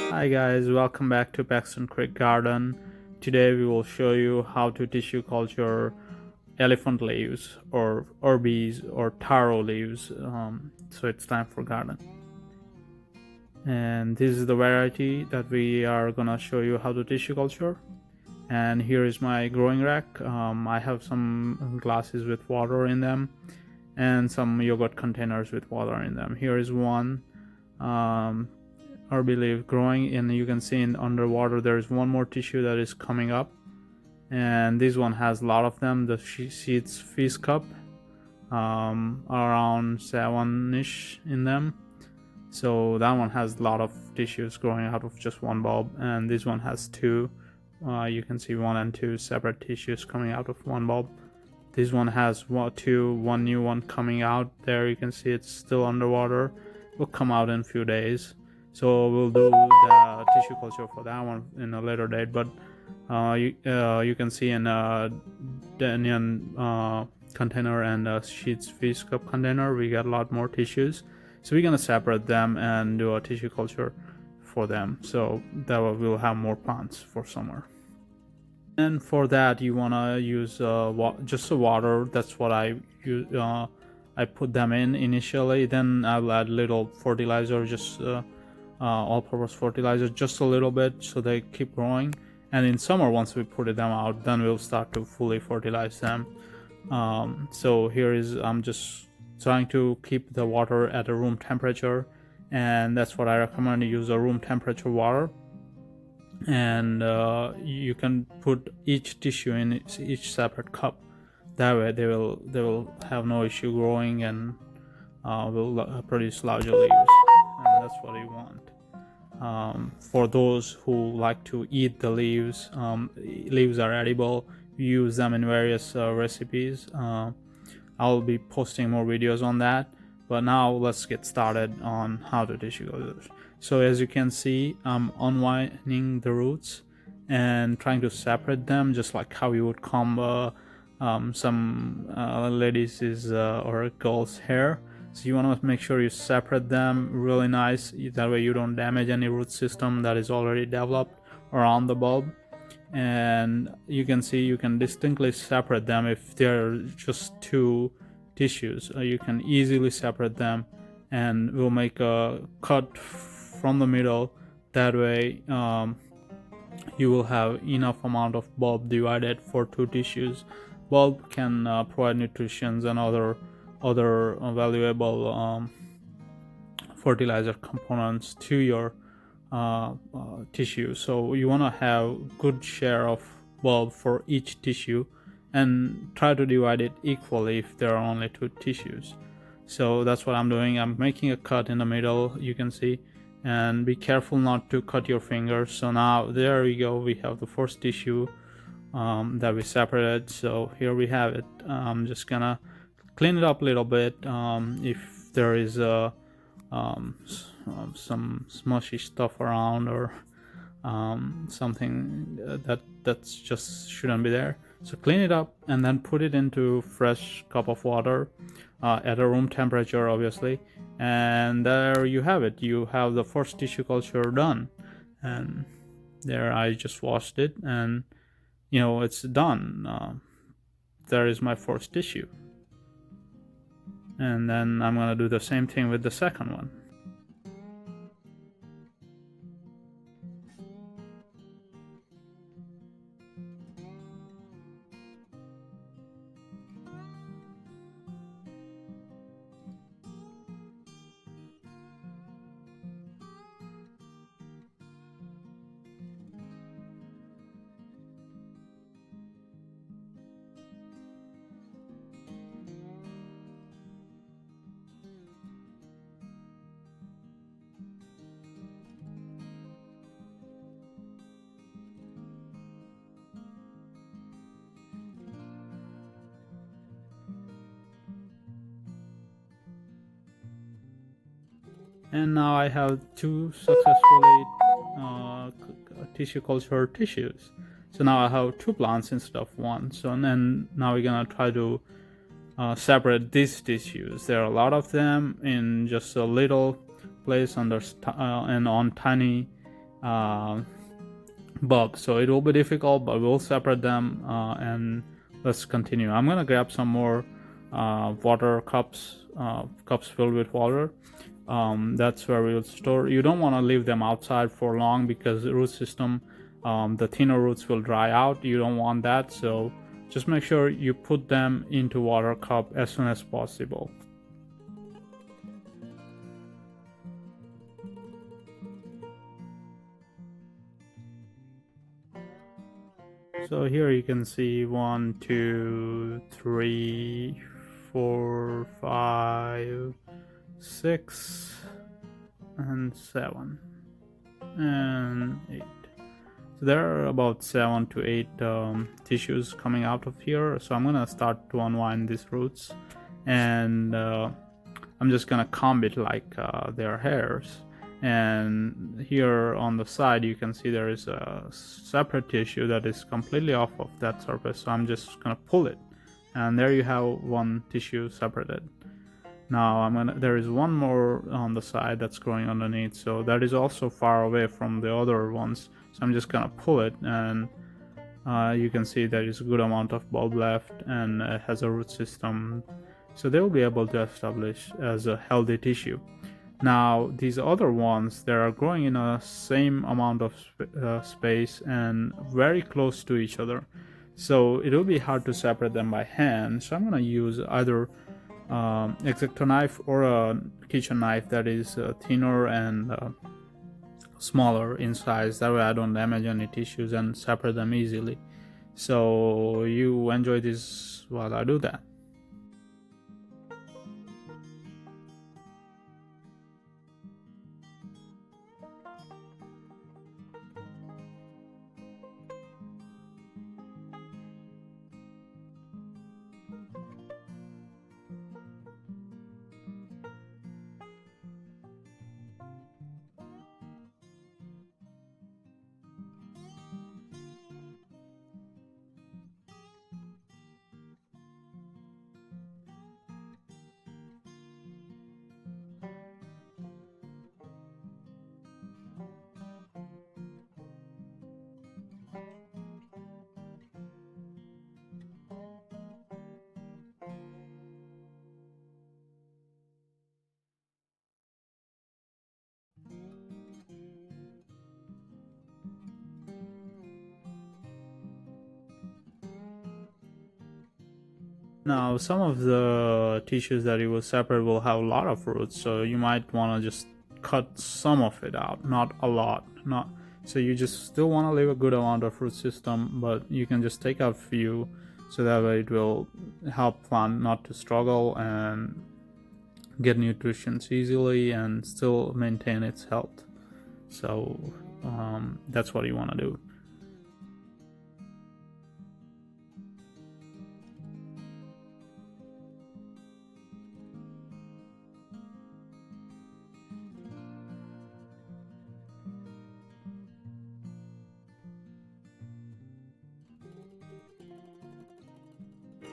Hi guys, welcome back to Paxton Creek Garden. Today we will show you how to tissue culture elephant leaves or Arbis or taro leaves. So it's time for garden. And this is the variety that we are gonna show you how to tissue culture. And here is my growing rack. I have some glasses with water in them and some yogurt containers with water in them. Here is one Arbi leaf growing, and you can see in underwater there is one more tissue that is coming up, and this one has a lot of them. The seeds fish cup, around 7-ish in them, so that one has a lot of tissues growing out of just one bulb, and this one has two. You can see 1 and 2 separate tissues coming out of one bulb. This one has one new one coming out. There you can see it's still underwater, will come out in a few days. So we'll do the tissue culture for that one in a later date. But you can see in a Danian container and a sheets fish cup container, we got a lot more tissues. So we're gonna separate them and do a tissue culture for them. So that way we'll have more plants for summer. And for that, you wanna use just the water. That's what I use. I put them in initially. Then I'll add little fertilizer, just all-purpose fertilizer, just a little bit, so they keep growing. And in summer, once we put them out, then we'll start to fully fertilize them. So here is, I'm just trying to keep the water at a room temperature, and that's what I recommend. Use a room temperature water, and you can put each tissue in each separate cup. That way they will have no issue growing and will produce larger leaves, and that's what you want. For those who like to eat the leaves, leaves are edible. We use them in various recipes. I'll be posting more videos on that, but now let's get started on how to tissue culture. So as you can see, I'm unwinding the roots and trying to separate them, just like how you would comb some ladies' or girls' hair. So you want to make sure you separate them really nice, that way you don't damage any root system that is already developed around the bulb. And you can see you can distinctly separate them. If they're just two tissues, you can easily separate them, and we'll make a cut from the middle. That way you will have enough amount of bulb divided for two tissues. Bulb can provide nutrition and other valuable fertilizer components to your tissue. So you want to have good share of bulb for each tissue, and try to divide it equally if there are only two tissues. So that's what I'm doing. I'm making a cut in the middle, you can see, and be careful not to cut your fingers. So now there we go, we have the first tissue that we separated. So here we have it. I'm just gonna clean it up a little bit. If there is some smushy stuff around, or something that's just shouldn't be there, so clean it up and then put it into fresh cup of water at a room temperature, obviously. And there you have it. You have the first tissue culture done, and there I just washed it, and it's done. There is my first tissue. And then I'm gonna do the same thing with the second one. And now I have two successfully tissue culture tissues. So now I have two plants instead of one. So then now we're gonna try to separate these tissues. There are a lot of them in just a little place and on tiny bulb. So it will be difficult, but we'll separate them, and let's continue. I'm gonna grab some more water cups, cups filled with water. That's where we'll store. You don't want to leave them outside for long because the root system, the thinner roots will dry out. You don't want that, so just make sure you put them into water cup as soon as possible. So here you can see 1, 2, 3, 4, 5, 6, and 7, and 8. So there are about 7 to 8 tissues coming out of here. So I'm gonna start to unwind these roots, and I'm just gonna comb it like their hairs. And here on the side you can see there is a separate tissue that is completely off of that surface, so I'm just gonna pull it, and there you have one tissue separated. Now there is one more on the side that's growing underneath, so that is also far away from the other ones, so I'm just gonna pull it, and you can see there is a good amount of bulb left, and it has a root system, so they will be able to establish as a healthy tissue. Now these other ones, they are growing in a same amount of space and very close to each other, so it will be hard to separate them by hand. So I'm going to use either X-Acto knife or a kitchen knife that is thinner and smaller in size. That way I don't damage any tissues and separate them easily. So you enjoy this while I do that. Now some of the tissues that you will separate will have a lot of roots, so you might want to just cut some of it out, not a lot. Not so you just still want to leave a good amount of root system, but you can just take out few, so that way it will help plant not to struggle and get nutrition easily and still maintain its health. So that's what you want to do.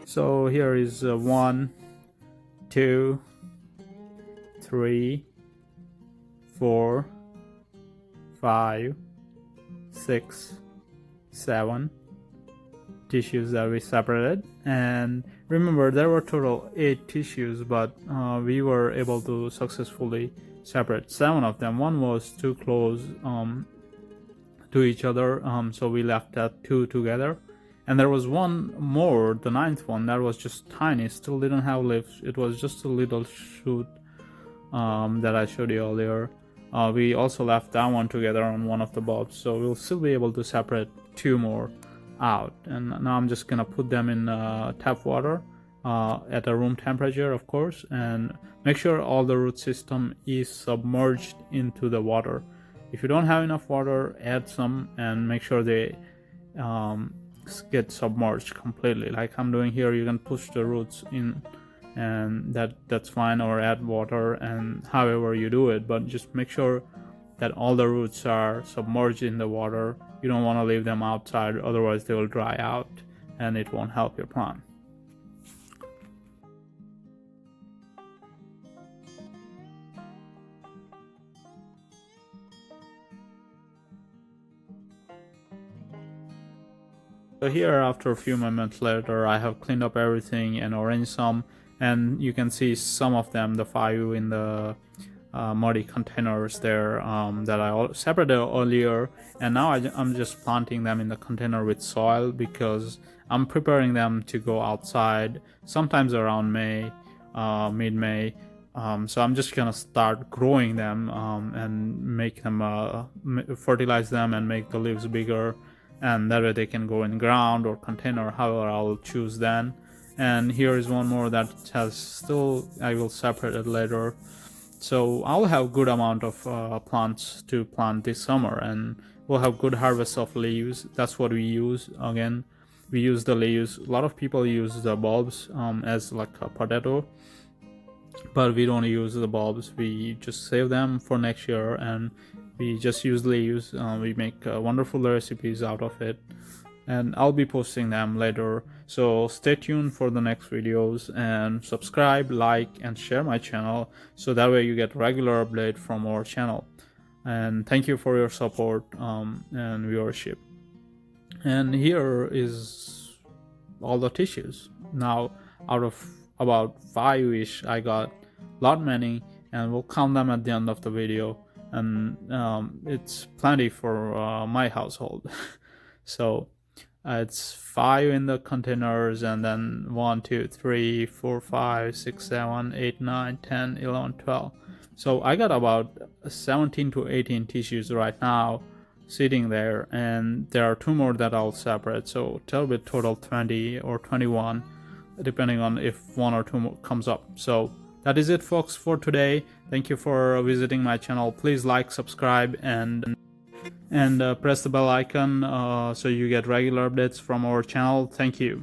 So here is 1, 2, 3, 4, 5, 6, 7 tissues that we separated. And remember, there were total 8 tissues, but we were able to successfully separate 7 of them. One was too close to each other, so we left that 2 together. And there was one more, the 9th one, that was just tiny, still didn't have leaves. It was just a little shoot that I showed you earlier. We also left that one together on one of the bulbs, so we'll still be able to separate 2 more out. And now I'm just gonna put them in tap water at a room temperature, of course, and make sure all the root system is submerged into the water. If you don't have enough water, add some and make sure they get submerged completely, like I'm doing here. You can push the roots in, and that's fine, or add water, and however you do it, but just make sure that all the roots are submerged in the water. You don't want to leave them outside, otherwise they will dry out and it won't help your plant. So here, after a few moments later, I have cleaned up everything and arranged some, and you can see some of them, the 5 in the muddy containers there that I separated earlier, and now I'm just planting them in the container with soil because I'm preparing them to go outside sometimes around May, mid-May. So I'm just gonna start growing them and make them fertilize them and make the leaves bigger, and that way they can go in ground or container, however I'll choose then. And here is one more that has still, I will separate it later. So I'll have good amount of plants to plant this summer, and we'll have good harvest of leaves. That's what we use. Again, we use the leaves. A lot of people use the bulbs as like a potato, but we don't use the bulbs. We just save them for next year, and we just use leaves. We make wonderful recipes out of it, and I'll be posting them later. So stay tuned for the next videos, and subscribe, like, and share my channel, so that way you get regular update from our channel. And thank you for your support and viewership. And here is all the tissues. Now, out of about 5-ish, I got lot many, and we'll count them at the end of the video. And it's plenty for my household. So it's 5 in the containers, and then 1, 2, 3, 4, 5, 6, 7, 8, 9, 10, 11, 12. So I got about 17 to 18 tissues right now sitting there, and there are 2 more that I'll separate. So it'll be total 20 or 21, depending on if 1 or 2 more comes up. So that is it, folks, for today. Thank you for visiting my channel. Please like, subscribe, and press the bell icon so you get regular updates from our channel. Thank you.